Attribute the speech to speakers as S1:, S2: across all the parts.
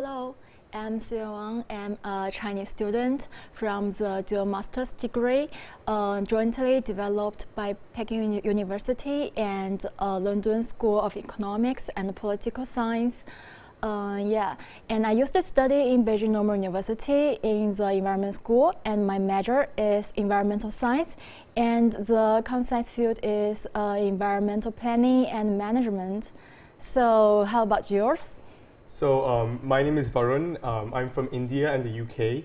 S1: Hello, I'm Xian Wang. I'm a Chinese student from the dual master's degree jointly developed by Peking University and London School of Economics and Political Science. And I used to study in Beijing Normal University in the environment school, and my major is environmental science, and the conscience field is environmental planning and management. So how about yours?
S2: So my name is Varun. I'm from India and the UK.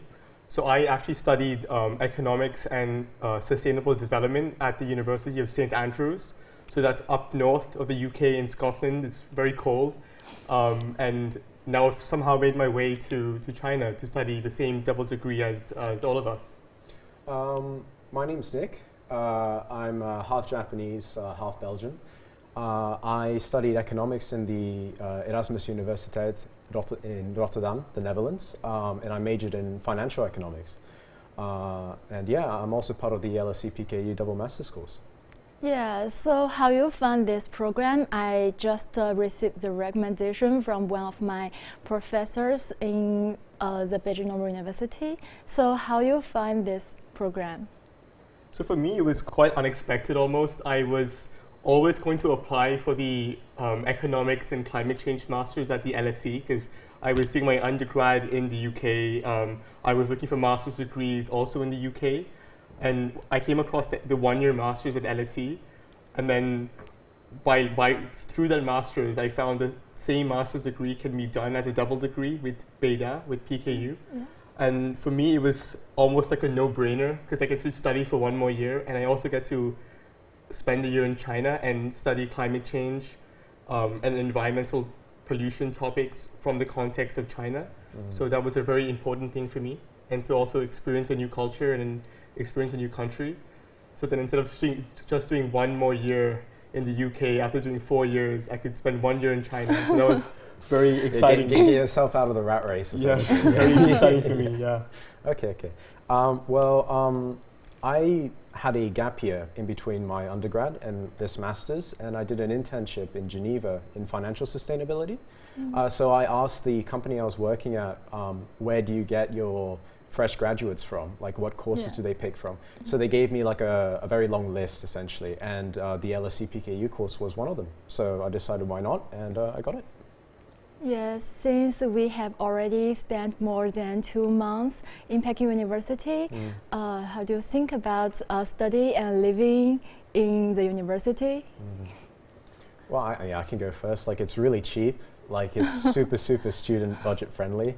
S2: So I actually studied economics and sustainable development at the University of St Andrews. So that's up north of the UK in Scotland. It's very cold. And now I've somehow made my way to China to study the same double degree as all of us.
S3: My name's Nick. I'm half Japanese, half Belgian. I studied economics in the Erasmus Universiteit in Rotterdam, the Netherlands, and I majored in financial economics. I'm also part of the LSE-PKU double master's course.
S1: Yeah, so how you found this program? I just received the recommendation from one of my professors in the Beijing Normal University. So how you find this program?
S2: So for me, it was quite unexpected almost. I was always going to apply for the economics and climate change masters at the LSE because I was doing my undergrad in the UK. I was looking for master's degrees also in the UK. And I came across the one-year master's at LSE, and then through that master's, I found the same master's degree can be done as a double degree with Beta, with PKU.
S1: Yeah.
S2: And for me, it was almost like a no-brainer because I get to study for one more year, and I also get to spend a year in China and study climate change and environmental pollution topics from the context of China. So that was a very important thing for me, and to also experience a new culture and experience a new country. So then instead of just doing one more year in the UK, after doing 4 years, I could spend 1 year in China. So that was very exciting.
S3: Get yourself out of the rat race.
S2: Yeah, very exciting for me, yeah.
S3: Okay. I had a gap year in between my undergrad and this master's, and I did an internship in Geneva in financial sustainability. So I asked the company I was working at, where do you get your fresh graduates from? Like what courses do they pick from? So they gave me like a very long list essentially, and the LSE-PKU course was one of them. So I decided why not, and I got it.
S1: Yes, since we have already spent more than 2 months in Peking University, how do you think about study and living in the university?
S3: Well, I can go first. Like it's really cheap. Like it's super student budget friendly.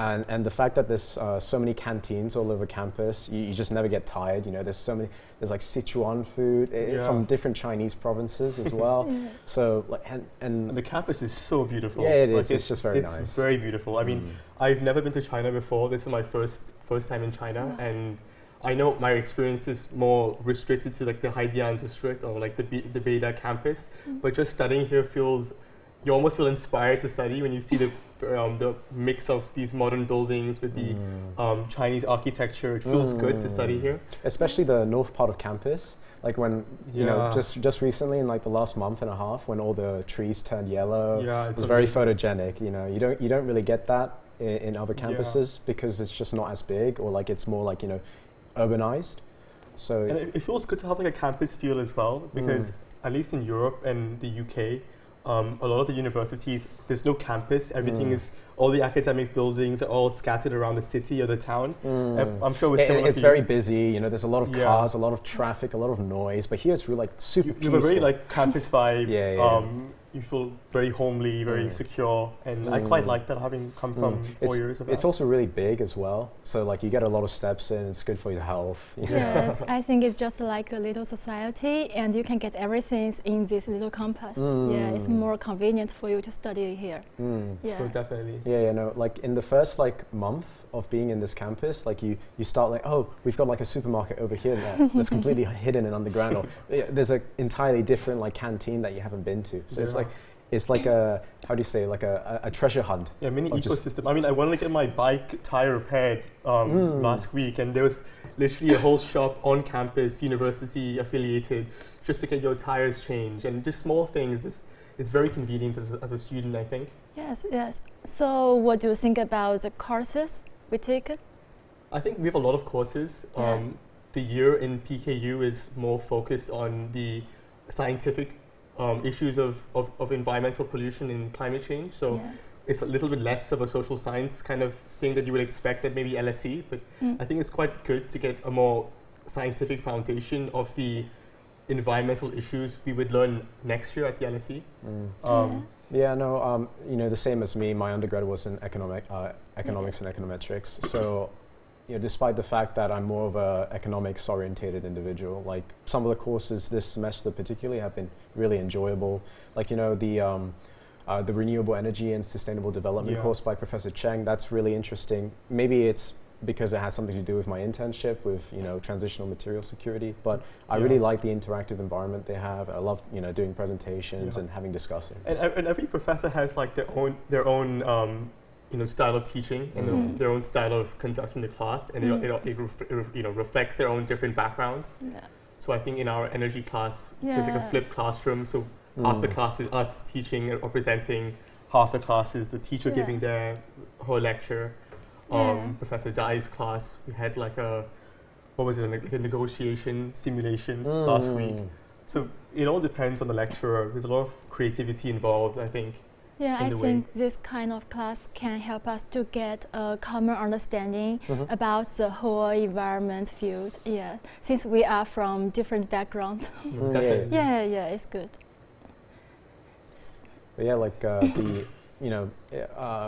S3: And the fact that there's so many canteens all over campus, you just never get tired. You know, there's like Sichuan food from different Chinese provinces as well. So like and
S2: the campus is so beautiful.
S3: Yeah, it is. It's just very nice.
S2: It's very beautiful. I mean, I've never been to China before. This is my first time in China, and I know my experience is more restricted to like the Haidian district or like the Beida campus. But just studying here you almost feel inspired to study when you see the mix of these modern buildings with the Chinese architecture. It feels good to study here.
S3: Especially the north part of campus. Like when, you know, just recently in like the last month and a half when all the trees turned yellow, it was very photogenic. You know, you don't really get that in other campuses because it's just not as big, or like it's more like, you know, urbanized. So
S2: and it feels good to have like a campus feel as well, because at least in Europe and the UK, a lot of the universities, there's no campus. Everything is, all the academic buildings are all scattered around the city or the town. I'm sure
S3: it's very busy. You know, there's a lot of cars, a lot of traffic, a lot of noise. But here it's really like super peaceful.
S2: You have a very like campus vibe. You feel very homely, very secure, and I quite like that, having come from 4 years of that.
S3: It's also really big as well, so like you get a lot of steps in. It's good for your health.
S1: Yes, I think it's just like a little society, and you can get everything in this little campus. Yeah, it's more convenient for you to study here.
S2: Yeah, so definitely.
S3: Yeah, no, like in the first like month of being in this campus, like you start like, oh, we've got like a supermarket over here that's completely hidden and underground, or there's an entirely different like canteen that you haven't been to. So it's like a, how do you say, like a treasure hunt.
S2: Yeah, mini ecosystem. I mean, I wanted to get my bike tire repaired last week, and there was literally a whole shop on campus, university affiliated, just to get your tires changed, and just small things. is very convenient as a student, I think.
S1: Yes, yes. So what do you think about the courses we take?
S2: I think we have a lot of courses.
S1: Yeah.
S2: The year in PKU is more focused on the scientific issues of environmental pollution and climate change. So
S1: Yes.
S2: it's a little bit less of a social science kind of thing that you would expect at maybe LSE, but I think it's quite good to get a more scientific foundation of the environmental issues we would learn next year at the LSE.
S3: Yeah, no, the same as me. My undergrad was in economics and econometrics. So, despite the fact that I'm more of a economics-orientated individual, like some of the courses this semester particularly have been really enjoyable. Like, the Renewable Energy and Sustainable Development course by Professor Cheng, that's really interesting. Maybe it's because it has something to do with my internship with, transitional material security, but I really like the interactive environment they have. I love, doing presentations and having discussions.
S2: And every professor has like their own style of teaching and their own style of conducting the class, and it reflects their own different backgrounds.
S1: Yeah.
S2: So I think in our energy class, there's like a flipped classroom. So half the class is us teaching or presenting, half the class is the teacher giving their whole lecture. Professor Dai's class, we had like a negotiation simulation last week. So it all depends on the lecturer. There's a lot of creativity involved, I think.
S1: Yeah, I think this kind of class can help us to get a common understanding about the whole environment field. Yeah, since we are from different backgrounds.
S2: Definitely.
S1: Yeah, it's good.
S3: But yeah, like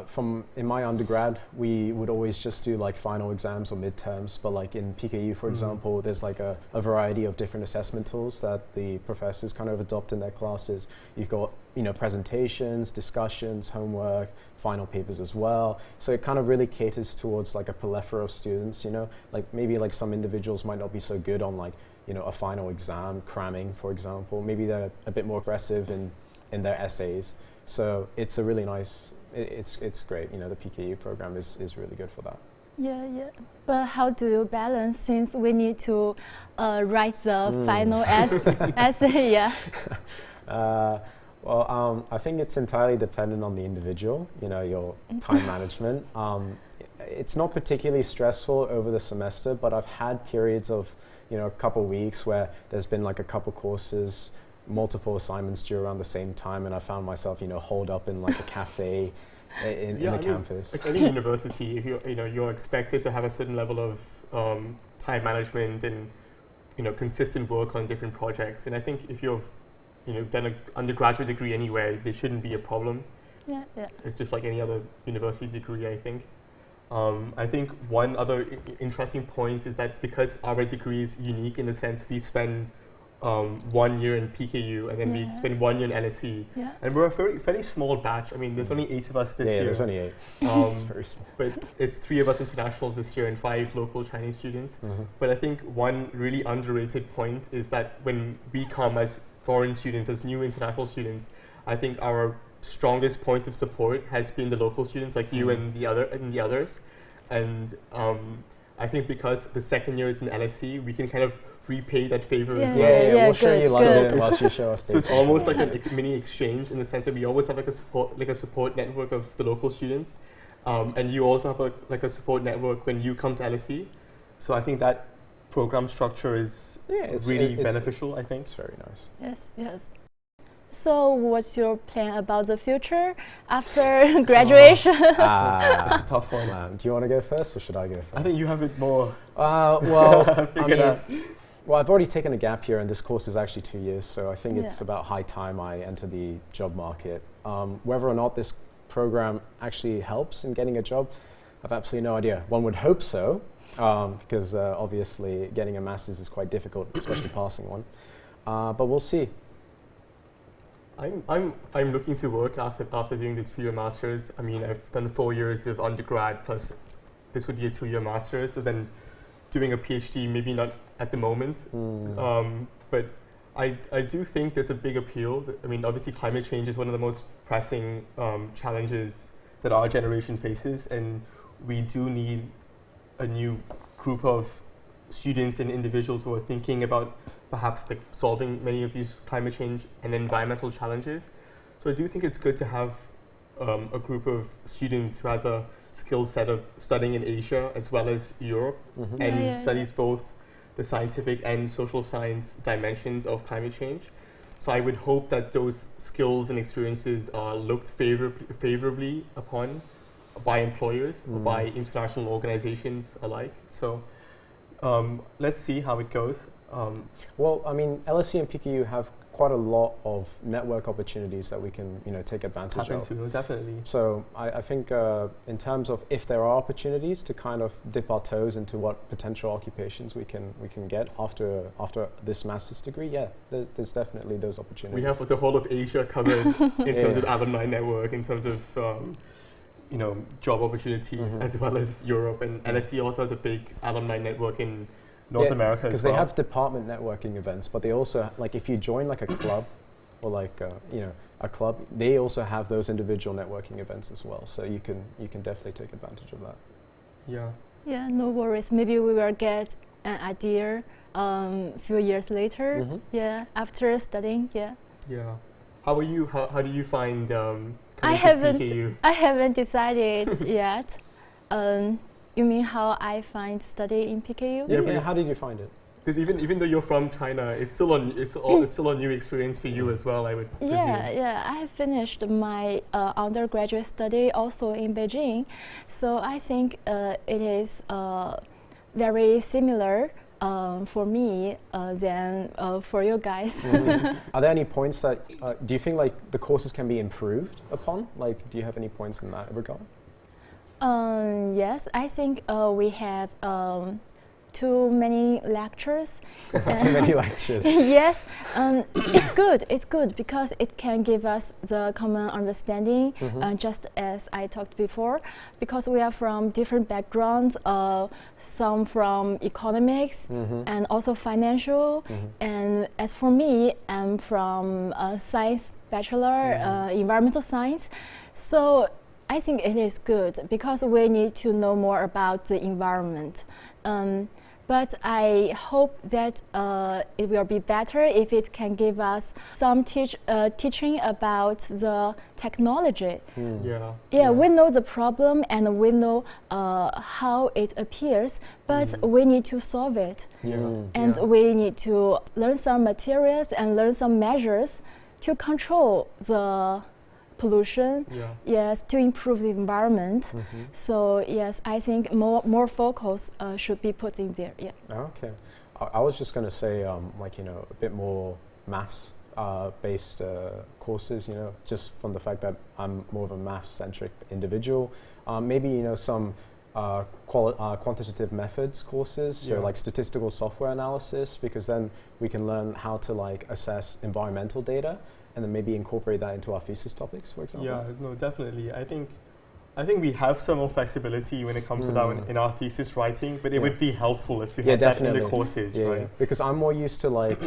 S3: from in my undergrad, we would always just do like final exams or midterms. But like in PKU, for example, there's like a variety of different assessment tools that the professors kind of adopt in their classes. You've got, presentations, discussions, homework, final papers as well. So it kind of really caters towards like a plethora of students, like maybe like some individuals might not be so good on like, a final exam, cramming, for example. Maybe they're a bit more aggressive in their essays. So it's a really nice, it's great. The PKU program is really good for that.
S1: Yeah. But how do you balance, since we need to write the final essay? Yeah.
S3: Well, I think it's entirely dependent on the individual, your time management. It's not particularly stressful over the semester, but I've had periods of, a couple weeks where there's been like a couple courses, multiple assignments due around the same time, and I found myself, holed up in like a cafe in the campus.
S2: Like any university, if you're expected to have a certain level of time management and consistent work on different projects, and I think if you've done an undergraduate degree anyway, there shouldn't be a problem.
S1: Yeah.
S2: It's just like any other university degree, I think. I think one other interesting point is that because our degree is unique in the sense we spend 1 year in PKU and then we spend 1 year in LSE.
S1: Yeah.
S2: And we're a fairly small batch. I mean, there's only 8 of us this year.
S3: Yeah, there's only 8. It's very small.
S2: But it's 3 of us internationals this year and 5 local Chinese students. But I think one really underrated point is that when we come as foreign students, as new international students, I think our strongest point of support has been the local students like you and the others. And I think because the second year is in LSE, we can kind of repay that favor as well.
S3: Yeah, we'll show you London whilst you show us.
S2: So it's almost like a mini exchange in the sense that we always have like a support network of the local students, and you also have a support network when you come to LSE. So I think that program structure is really beneficial. I think
S3: it's very nice.
S1: Yes. So what's your plan about the future after graduation?
S2: That's a tough one.
S3: Do you want to go first or should I go first?
S2: I think you have it more.
S3: Well, I've already taken a gap year and this course is actually 2 years, so I think it's about high time I enter the job market. Whether or not this program actually helps in getting a job, I've absolutely no idea. One would hope so, because obviously getting a master's is quite difficult, especially passing one. But we'll see.
S2: I'm looking to work after doing the 2-year masters. I mean, I've done 4 years of undergrad plus this would be a 2-year master's. So then doing a PhD, maybe not at the moment, but I do think there's a big appeal. I mean, obviously climate change is one of the most pressing challenges that our generation faces, and we do need a new group of students and individuals who are thinking about perhaps solving many of these climate change and environmental challenges. So I do think it's good to have a group of students who has a skill set of studying in Asia as well as Europe and studies both the scientific and social science dimensions of climate change. So I would hope that those skills and experiences are looked favorably upon by employers or by international organizations alike. So let's see how it goes.
S3: Well, I mean, LSE and PKU have quite a lot of network opportunities that we can, take advantage of.
S2: No, definitely.
S3: So I think in terms of if there are opportunities to kind of dip our toes into what potential occupations we can get after this master's degree, there's definitely those opportunities.
S2: We have the whole of Asia covered in terms of alumni network, in terms of job opportunities, as well as Europe, and LSE also has a big alumni network in North America as well.
S3: Because they have department networking events, but they also, like, if you join like a club or like a club, they also have those individual networking events as well. So you can definitely take advantage of that.
S2: Yeah.
S1: Yeah, no worries. Maybe we will get an idea few years later. Yeah, after studying. Yeah.
S2: Yeah. How are you? How do you find coming
S1: I
S2: to PKU?
S1: haven't decided yet. You mean how I find study in PKU?
S3: Yeah, how did you find it?
S2: Because even though you're from China, it's still a new experience for you as well, I would presume.
S1: Yeah. I have finished my undergraduate study also in Beijing, so I think it is very similar for me than for you guys.
S3: Are there any points that do you think like the courses can be improved upon? Like, do you have any points in that regard?
S1: Yes, I think we have too many lectures.
S3: Too many lectures.
S1: Yes, it's good. It's good because it can give us the common understanding, just as I talked before. Because we are from different backgrounds, some from economics and also financial. And as for me, I'm from science bachelor, environmental science. So I think it is good because we need to know more about the environment. But I hope that it will be better if it can give us some teaching about the technology. Yeah, we know the problem and we know how it appears, but we need to solve it. And we need to learn some materials and learn some measures to control the pollution, yes, to improve the environment. So yes, I think more focus should be put in there. Yeah.
S3: Okay, I was just going to say a bit more maths based courses. Just from the fact that I'm more of a maths centric individual. Maybe some quantitative methods courses, so like statistical software analysis, because then we can learn how to like assess environmental data and then maybe incorporate that into our thesis topics, for example.
S2: Yeah, no, definitely. I think we have some more flexibility when it comes to that in our thesis writing, but it would be helpful if we had that in the courses, right?
S3: Because I'm more used to like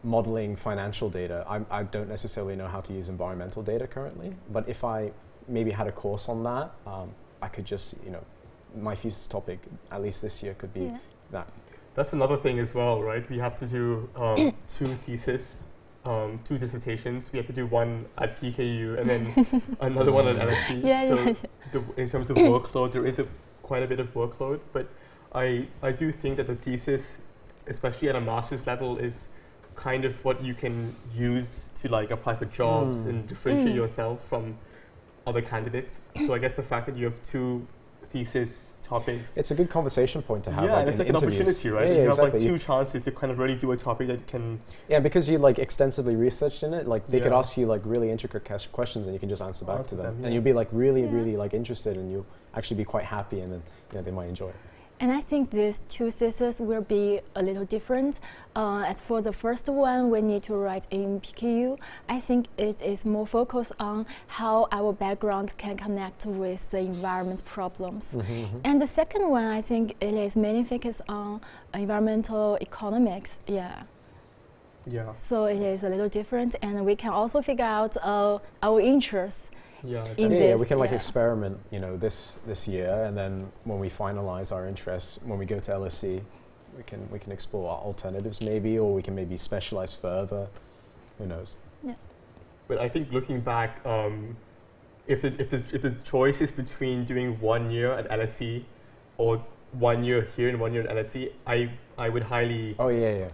S3: modeling financial data. I don't necessarily know how to use environmental data currently, but if I maybe had a course on that, I could just, my thesis topic, at least this year, could be that.
S2: That's another thing as well, right? We have to do two dissertations. We have to do one at PKU and then another one at LSE. In terms of workload, there is quite a bit of workload, but I do think that the thesis, especially at a master's level, is kind of what you can use to like apply for jobs and differentiate yourself from other candidates. So I guess the fact that you have two thesis topics.
S3: It's a good conversation point to have.
S2: Yeah, and it's like an opportunity, right? You have like two chances to kind of really do a topic that can...
S3: Yeah, because you like extensively researched in it, like they could ask you like really intricate questions and you can just answer back to them. And you'll be like really like interested and you'll actually be quite happy and then they might enjoy it.
S1: And I think these two theses will be a little different. As for the first one, we need to write in PKU. I think it is more focused on how our background can connect with the environment problems. And the second one, I think it is mainly focused on environmental economics. Yeah. So it is a little different, and we can also figure out our interests.
S3: We can like experiment, this year, and then when we finalize our interests, when we go to LSE, we can explore alternatives maybe, or we can maybe specialize further. Who knows?
S2: But I think looking back, if the choice is between doing 1 year at LSE or 1 year here and 1 year at LSE, I would highly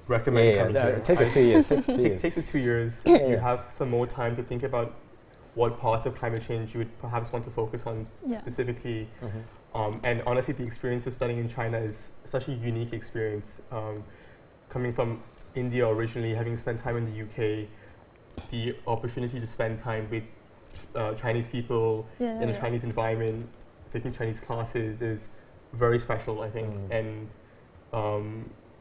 S2: recommend coming here.
S3: Take the 2 years.
S2: Take the 2 years.
S3: Yeah.
S2: You have some more time to think about what parts of climate change you would perhaps want to focus on specifically. And honestly, the experience of studying in China is such a unique experience. Coming from India originally, having spent time in the UK, the opportunity to spend time with Chinese people in a Chinese environment, taking Chinese classes is very special, I think. And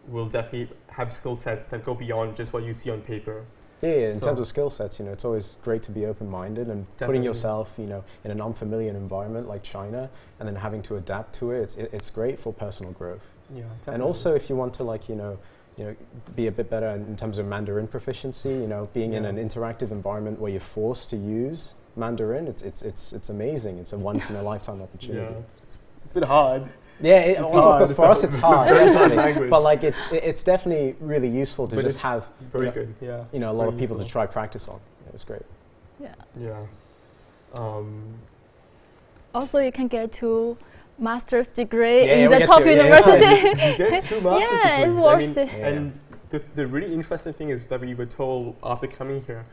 S2: will definitely have skill sets that go beyond just what you see on paper.
S3: In terms of skill sets, it's always great to be open-minded and putting yourself, in an unfamiliar environment like China, and then having to adapt to it. It's great for personal growth.
S2: Yeah, definitely.
S3: And also, if you want to, be a bit better in terms of Mandarin proficiency, being in an interactive environment where you're forced to use Mandarin, it's amazing. It's a once-in-a-lifetime opportunity.
S2: Yeah, it's a bit hard.
S3: Yeah, of course, for us it's hard.
S2: Language.
S3: But it's definitely really useful to just have
S2: very good. Yeah,
S3: a lot of people to try practice on. It's great.
S2: Yeah.
S1: Also, you can get 2 master's degree in the top university.
S2: You get 2 master's degrees.
S1: It's worth it.
S2: And the really interesting thing is that we were told after coming here,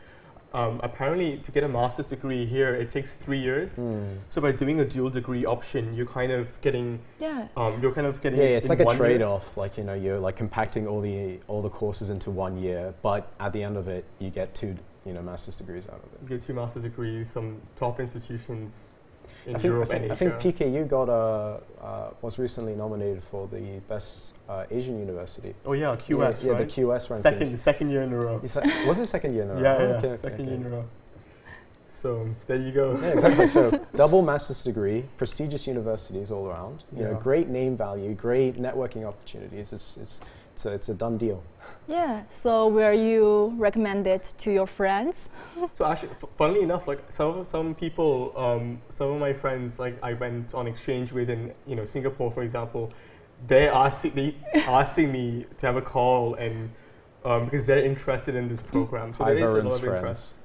S2: apparently to get a master's degree here, it takes 3 years. So by doing a dual degree option, you're kind of getting
S3: it's like a trade-off. You're compacting all the courses into 1 year, but at the end of it, you get 2 master's degrees out of it.
S2: You get 2 master's degrees from top institutions in
S3: I
S2: Europe and Asia.
S3: I think PKU was recently nominated for the best Asian university.
S2: Oh yeah, QS,
S3: right?
S2: The
S3: QS rankings.
S2: Second year in a row.
S3: Was it second year in a row?
S2: Yeah, second year in a row. So there you go.
S3: Yeah, exactly. So double master's degree, prestigious universities all around. Great name value, great networking opportunities. It's a done deal.
S1: Yeah. So will you recommend it to your friends?
S2: So actually, funnily enough, some people, some of my friends, I went on exchange with in Singapore, for example, they asking me to have a call and because they're interested in this program. So there is a lot of interest.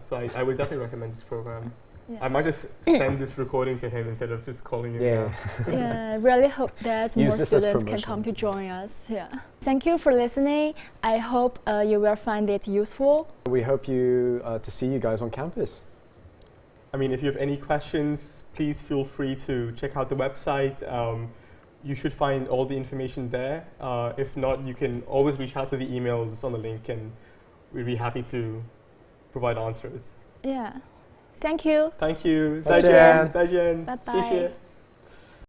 S2: So I would definitely recommend this program. Yeah. I might just send this recording to him instead of just calling him now.
S1: Yeah, really hope that more students can come to join us. Yeah. Thank you for listening. I hope you will find it useful.
S3: We hope to see you guys on campus.
S2: I mean, if you have any questions, please feel free to check out the website. You should find all the information there. If not, you can always reach out to the emails on the link and we'd be happy to provide answers.
S1: Yeah. Thank you.
S2: Thank you.
S3: 再见。
S2: 再见。
S1: 拜拜。
S2: 谢谢。